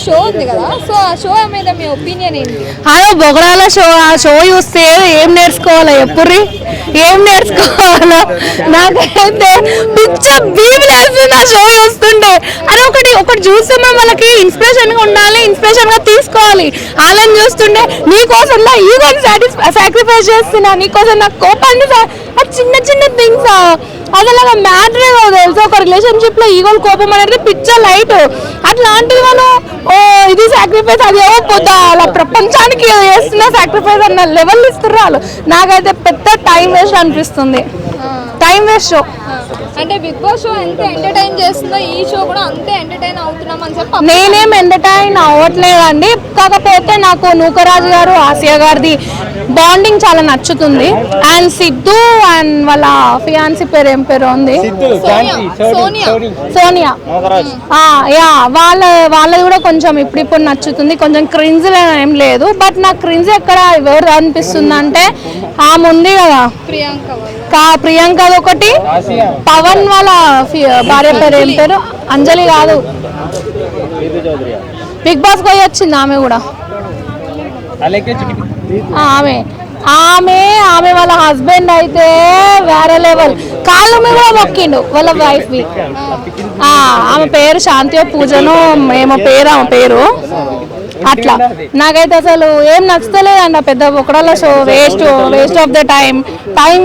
Show ఉంది కదా, so ఆ షో మీద మీ ఒపీనియన్ ఏంటి? అదో బొగడాల షో. ఆ షో చూస్తే ఏం నేర్చుకోవాలా ఎప్పుడు ఏం నేర్చుకోవాలా నాకైతే పిచ్చ బీబిలేస్తుంది ఆ షో చూస్తుంటే. అరే ఒకటి చూస్తున్నా వాళ్ళకి ఇన్స్పిరేషన్ గా ఉండాలి, ఇన్స్పిరేషన్ గా తీసుకోవాలి. వాళ్ళని చూస్తుంటే నీకోసం నా ఈగోని సాక్రిఫైస్ చేస్తున్నా, నీకోసం నా కోపాన్ని, చిన్న చిన్న థింగ్స్ అసలు మ్యాటరే కాదు తెలుసు. ఒక రిలేషన్షిప్ లో ఈగోలు కోపం అనేది పిచ్చ లైట్. అట్లాంటివి మనం ఇది సాక్రిఫైస్ అది ఏమో పోతా అలా ప్రపంచానికి చేస్తున్న సాక్రిఫైస్ అన్న లెవెల్ ఇస్తున్నారు వాళ్ళు. నాకైతే పెద్ద టైం వేస్ట్ అనిపిస్తుంది, టైం వేస్ట్ షో. అంటే బిగ్ బాస్ షో ఎంత ఎంటర్టైన్ చేస్తుందో ఈ షో కూడా అంతే ఎంటర్టైన్ అవుతున్నాం అని చెప్పి. నేనేం ఎంటర్టైన్ అవ్వట్లేదండి, కాకపోతే నాకు నూకరాజు గారు ఆసియా గారిది బాండింగ్ చాలా నచ్చుతుంది. అండ్ సిద్ధు అండ్ వాళ్ళ ఫియాన్సీ పేరు ఏం పేరు ఉంది, సోనియా. యా వాళ్ళది కూడా కొంచెం ఇప్పుడు నచ్చుతుంది. కొంచెం క్రింజ్ ఏం లేదు, బట్ నాకు క్రింజ్ ఎక్కడ ఎవరు అనిపిస్తుంది అంటే ఆమె ఉంది కదా ప్రియాంక ఒకటి, పవన్ వాళ్ళ భార్య పేరు ఏం పేరు, అంజలి కాదు, బిగ్ బాస్ పోయి వచ్చింది ఆమె కూడా. ఆమె వాళ్ళ హస్బెండ్ అయితే వేరే లెవెల్, కాళ్ళు మీద కూడా మొక్కిండు వాళ్ళ వైఫ్ వి. ఆమె పేరు శాంతియో పూజను ఏమో పేరు ఆమె పేరు. అట్లా నాకైతే అసలు ఏం నచ్చలేదండి. పెద్ద ఒకడాల show waste of the time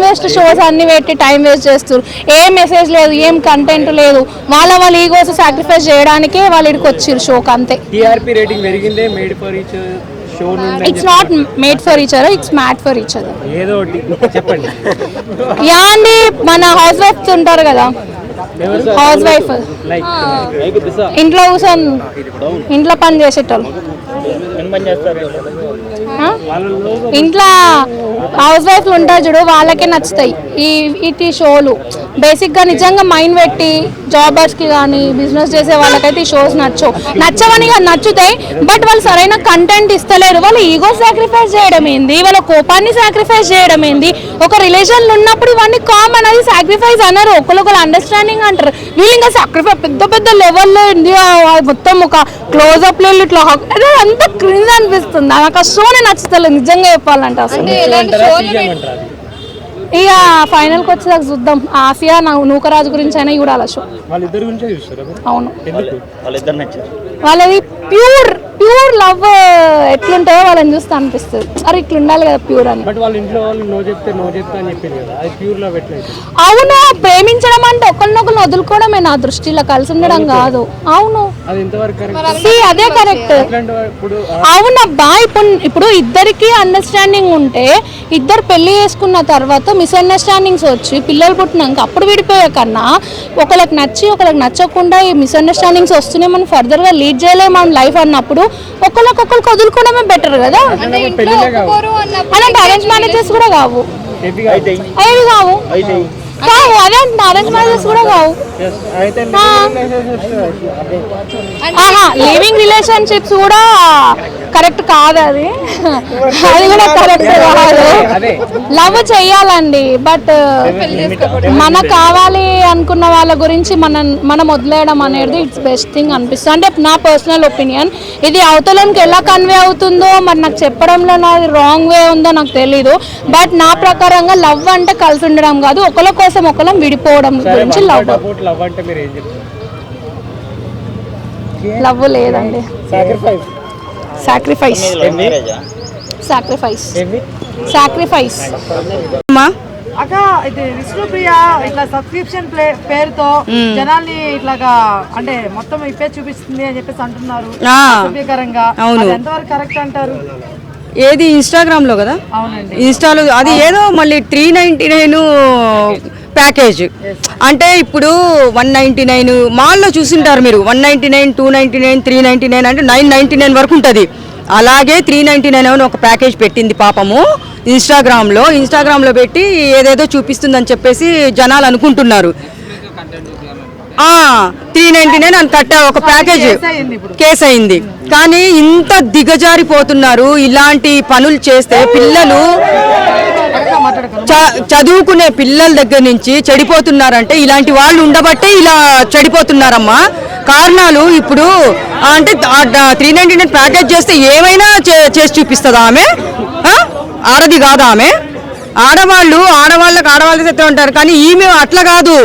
waste. Shows అన్ని పెట్టి టైం వేస్ట్ చేస్తారు. ఏం మెసేజ్ లేదు, ఏం కంటెంట్ లేదు. వాళ్ళ ఈగోస్ సాక్రిఫైస్ చేయడానికే వాళ్ళు ఇక్కడికి వచ్చారు షోకి, అంతే. It's not made for each other, it's mad for each other. Yeah అండి, మన హౌస్ వైఫ్స్ ఉంటారు కదా, హౌస్ వైఫ్ ఇంట్లో కూర్చొని ఇంట్లో పని చేసేటోళ్ళు, ఇంట్లో హౌస్ వైఫ్లు ఉంటారు చూడు, వాళ్ళకే నచ్చుతాయి ఈ షోలు. బేసిక్గా నిజంగా మైండ్ పెట్టి జాబర్స్కి కానీ బిజినెస్ చేసే వాళ్ళకైతే ఈ షోస్ నచ్చవని నచ్చుతాయి. బట్ వాళ్ళు సరైన కంటెంట్ ఇస్తలేరు. వాళ్ళు ఈగో సాక్రిఫైస్ చేయడం ఏంది, వాళ్ళ కోపాన్ని సాక్రిఫైస్ చేయడం ఏంది. ఒక రిలేషన్లో ఉన్నప్పుడు ఇవన్నీ కామన్, అది సాక్రిఫైస్ అన్నారు, ఒకరికొకరు అండర్స్టాండింగ్ అంటారు. వీళ్ళు ఇంకా సాక్రిఫైస్ పెద్ద లెవెల్లో మొత్తం ఒక క్లోజ్అప్ లో ఇట్లా అంత క్రింజ్ అనిపిస్తుంది. నాకు ఆ షోనే నచ్చుతలేదు నిజంగా చెప్పాలంటే. అసలు ఇక ఫైనల్ కి వచ్చేదాకా చూద్దాం. ఆసియా నూకరాజు గురించి అయినా చూడాలి షో. అవును, వాళ్ళది ప్యూర్ లవ్ ఎట్లుంటాయో వాళ్ళని చూస్తే అనిపిస్తుంది, అరే ఇట్లా ఉండాలి కదా ప్యూర్ అని. అవును, ప్రేమించడం అంటే ఒకరినొకరు వదులుకోవడమే నా దృష్టిలో, కలిసి ఉండడం కాదు. అవును, అదే కరెక్ట్. అవునబ్బా, ఇప్పుడు ఇద్దరికి అండర్స్టాండింగ్ ఉంటే, ఇద్దరు పెళ్లి చేసుకున్న తర్వాత మిస్అండర్స్టాండింగ్స్ వచ్చి పిల్లలు పుట్టినాక అప్పుడు విడిపోయే కన్నా, ఒకరికి నచ్చి ఒకరికి నచ్చకుండా ఈ మిస్అండర్స్టాండింగ్స్ వస్తున్నాయి, మనం ఫర్దర్ గా లీడ్ చేయలేము మన లైఫ్ అన్నప్పుడు ఒకరికి వదులుకోవడమే బెటర్ కదా. అలాంటి అరేంజ్ మ్యారేజెస్ కూడా కావు, అదే అరేంజ్ మ్యారేజెస్ కూడా కావు. లివింగ్ రిలేషన్షిప్స్ కూడా కరెక్ట్ కాదు, అది కూడా కరెక్ట్ కాదు. లవ్ చెయ్యాలండి, బట్ మనకు కావాలి అనుకున్న వాళ్ళ గురించి మనం వదిలేయడం అనేది ఇట్స్ బెస్ట్ థింగ్ అనిపిస్తుంది. అంటే నా పర్సనల్ ఒపీనియన్. ఇది అవతలకి ఎలా కన్వే అవుతుందో మరి నాకు చెప్పడంలో నాది రాంగ్ వే ఉందో నాకు తెలీదు. బట్ నా ప్రకారంగా లవ్ అంటే కలిసి ఉండడం కాదు, ఒకరి కోసం ఒకరం విడిపోవడం గురించి లవ్. లవ్ లేదండి, సాక్రిఫైస్. అక్క ఇది విష్ణుప్రియ ఇట్లా సబ్స్క్రిప్షన్ పేరుతో జనాల్ని ఇట్లాగా అంటే మొత్తం ఇప్పే చూపిస్తుంది అని చెప్పేసి అంటున్నారు. ఎంతవరకు కరెక్ట్ అంటారు? ఏది ఇన్స్టాగ్రామ్ లో కదా, ఇన్స్టాలో అది ఏదో మళ్ళీ 399 ప్యాకేజ్ అంటే ఇప్పుడు 199 మాల్లో చూసింటారు మీరు. 199, 299, 399 అంటే 999 వరకు ఉంటుంది. అలాగే 399 అని ఒక ప్యాకేజ్ పెట్టింది పాపము ఇన్స్టాగ్రామ్లో పెట్టి ఏదేదో చూపిస్తుందని చెప్పేసి జనాలు అనుకుంటున్నారు. 399 అని కట్ట ఒక ప్యాకేజ్ కేసు అయింది. కానీ ఇంత దిగజారిపోతున్నారు, ఇలాంటి పనులు చేస్తే పిల్లలు చదువుకునే పిల్లల దగ్గర నుంచి చెడిపోతున్నారంటే ఇలాంటి వాళ్ళు ఉండబట్టే ఇలా చెడిపోతున్నారమ్మా. కారణాలు ఇప్పుడు అంటే 399 ప్యాకేజ్ చేస్తే ఏమైనా చేసి చూపిస్తుందా ఆమె? ఆడది కాదా ఆమె? ఆడవాళ్ళకి అయితే ఉంటారు, కానీ ఈమె అట్లా కాదు.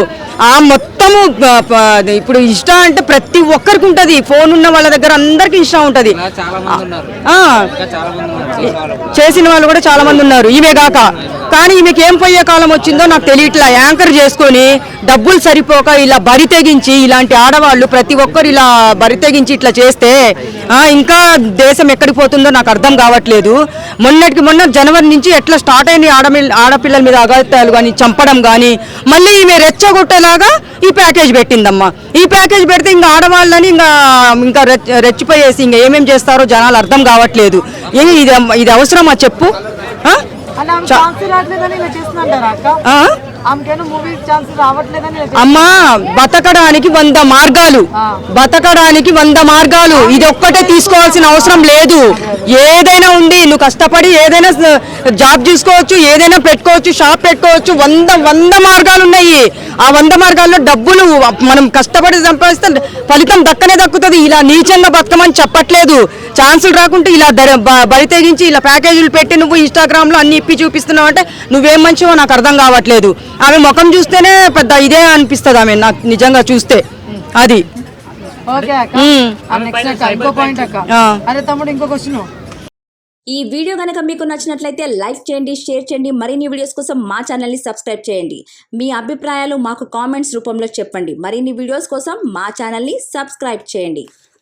ఆ మొత్తము ఇప్పుడు ఇష్టం అంటే ప్రతి ఒక్కరికి ఉంటది, ఫోన్ ఉన్న వాళ్ళ దగ్గర అందరికి ఇష్టం ఉంటది. చేసిన వాళ్ళు కూడా చాలా మంది ఉన్నారు ఈమె కాక. కానీ ఈమెకి ఏం పోయే కాలం వచ్చిందో నాకు తెలియట్లా. యాంకర్ చేసుకొని డబ్బులు సరిపోక ఇలా బరి తెగించి, ఇలాంటి ఆడవాళ్ళు ప్రతి ఒక్కరు ఇలా బరి తెగించి ఇట్లా చేస్తే ఇంకా దేశం ఎక్కడికి పోతుందో నాకు అర్థం కావట్లేదు. మొన్న జనవరి నుంచి ఎట్లా స్టార్ట్ అయిన ఆడపిల్లల మీద అఘాయిత్యాలు కానీ, చంపడం కానీ, మళ్ళీ ఈమె రెచ్చగొట్టేలాగా ఈ ప్యాకేజ్ పెట్టిందమ్మా. ఈ ప్యాకేజ్ పెడితే ఇంకా ఆడవాళ్ళని ఇంకా రెచ్చిపోయేసి ఇంకా ఏమేం చేస్తారో జనాలు అర్థం కావట్లేదు. ఇది అవసరమా చెప్పు? అమ్మా, బతకడానికి 100 మార్గాలు, ఇది ఒక్కటే తీసుకోవాల్సిన అవసరం లేదు. ఏదైనా ఉండి నువ్వు కష్టపడి ఏదైనా జాబ్ చూసుకోవచ్చు, ఏదైనా పెట్టుకోవచ్చు, షాప్ పెట్టుకోవచ్చు. 100 మార్గాలు ఉన్నాయి. ఆ 100 మార్గాల్లో డబ్బులు మనం కష్టపడి సంపాదిస్తే ఫలితం దక్కుతుంది. ఇలా నీచంగా బతకమని చెప్పట్లేదు. ఛాన్సులు రాకుంటే ఇలా బరి తెగించి ఇలా ప్యాకేజీలు పెట్టి నువ్వు ఇన్స్టాగ్రామ్ లో అన్ని ఇప్పి చూపిస్తున్నావు అంటే నువ్వేం మంచివో నాకు అర్థం కావట్లేదు. ఆమె ముఖం చూస్తేనే పెద్ద ఇదే అనిపిస్తుంది ఆమె నాకు నిజంగా చూస్తే. అది ఈ వీడియో కనుక మీకు నచ్చినట్లయితే లైక్ చేయండి, షేర్ చేయండి. మరిన్ని వీడియోస్ కోసం మా ఛానల్ని సబ్స్క్రైబ్ చేయండి. మీ అభిప్రాయాలు మాకు కామెంట్స్ రూపంలో చెప్పండి. మరిన్ని వీడియోస్ కోసం మా ఛానల్ని సబ్స్క్రైబ్ చేయండి.